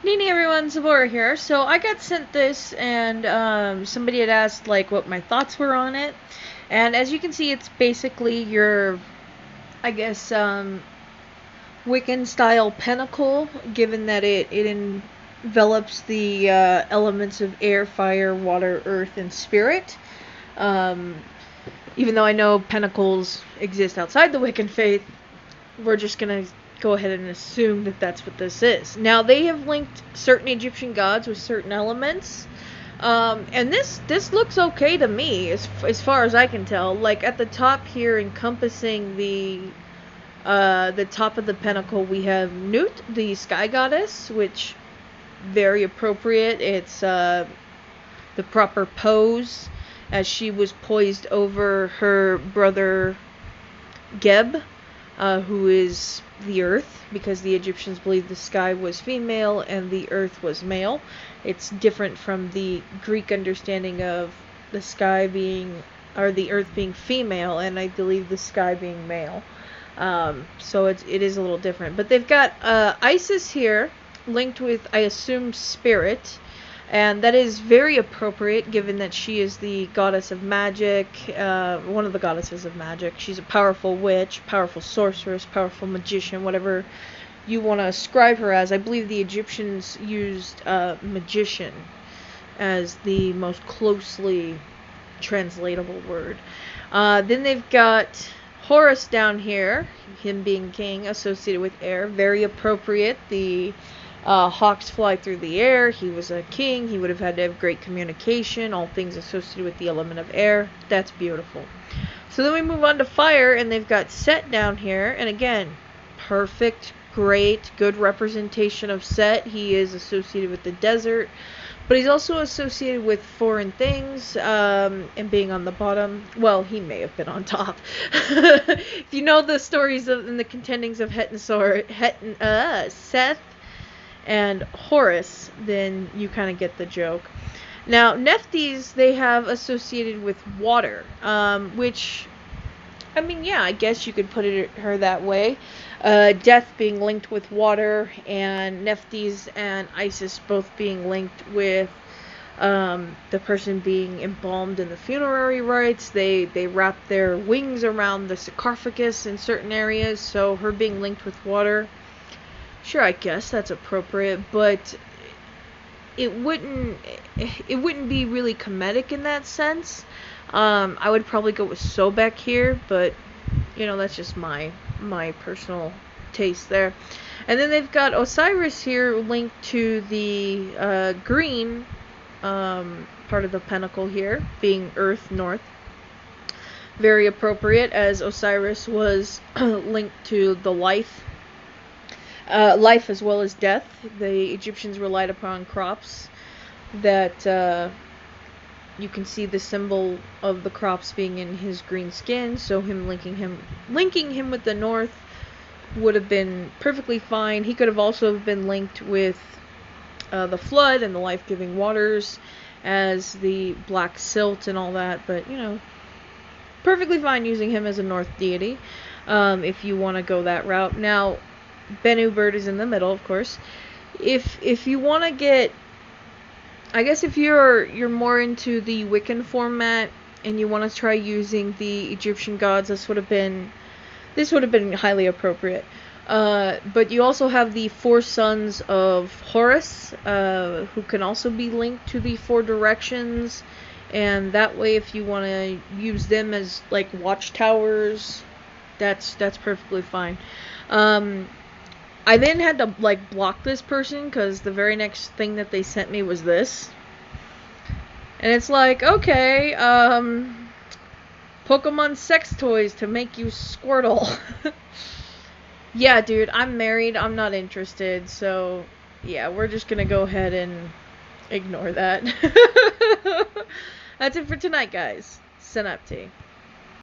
Nini everyone, Zavora here. So I got sent this and somebody had asked like what my thoughts were on it. And as you can see, it's basically your, I guess, Wiccan style pentacle, given that it envelops the elements of air, fire, water, earth, and spirit. Um, Even though I know pentacles exist outside the Wiccan faith, we're just gonna go ahead and assume that that's what this is. Now they have linked certain Egyptian gods with certain elements, and this looks okay to me as far as I can tell. Like at the top here, encompassing the top of the pentacle, we have Nut, the sky goddess, which very appropriate. It's the proper pose as she was poised over her brother Geb, who is the earth, because the Egyptians believed the sky was female and the earth was male. It's different from the Greek understanding of the sky being, or the earth being female, and I believe the sky being male. So it is a little different. But they've got Isis here, linked with, I assume, spirit. And that is very appropriate given that she is the goddess of magic, one of the goddesses of magic. She's a powerful witch, powerful sorceress, powerful magician, whatever you want to ascribe her as. I believe the Egyptians used magician as the most closely translatable word. Then they've got Horus down here, him being king, associated with air. Very appropriate. The hawks fly through the air. He was a king. He would have had to have great communication. All things associated with the element of air. That's beautiful. So then we move on to fire, and they've got Set down here. And again, perfect, great, good representation of Set. He is associated with the desert, but he's also associated with foreign things, and being on the bottom. Well, he may have been on top. If you know the stories and the contendings of Seth and Horus, then you kind of get the joke. Now, Nephthys, they have associated with water, which, I mean, yeah, I guess you could put her that way. Death being linked with water, and Nephthys and Isis both being linked with the person being embalmed in the funerary rites. They wrap their wings around the sarcophagus in certain areas, so her being linked with water, sure, I guess that's appropriate, but it wouldn't be really comedic in that sense. I would probably go with Sobek here, but that's just my personal taste there. And then they've got Osiris here linked to the green part of the pentacle here, being Earth North. Very appropriate, as Osiris was linked to the life as well as death. The Egyptians relied upon crops that you can see the symbol of the crops being in his green skin, so linking him with the north would have been perfectly fine. He could have also been linked with the flood and the life-giving waters as the black silt and all that, but perfectly fine using him as a north deity if you want to go that route. Now, Bennu Bird is in the middle, of course. If you want to get, I guess if you're more into the Wiccan format and you want to try using the Egyptian gods, this would have been highly appropriate. But you also have the four sons of Horus, who can also be linked to the four directions, and that way, if you want to use them as like watchtowers, that's perfectly fine. I then had to block this person because the very next thing that they sent me was this. And it's like, okay, Pokemon sex toys to make you Squirtle. Yeah, dude, I'm married. I'm not interested. So, yeah, we're just going to go ahead and ignore that. That's it for tonight, guys. Synapti.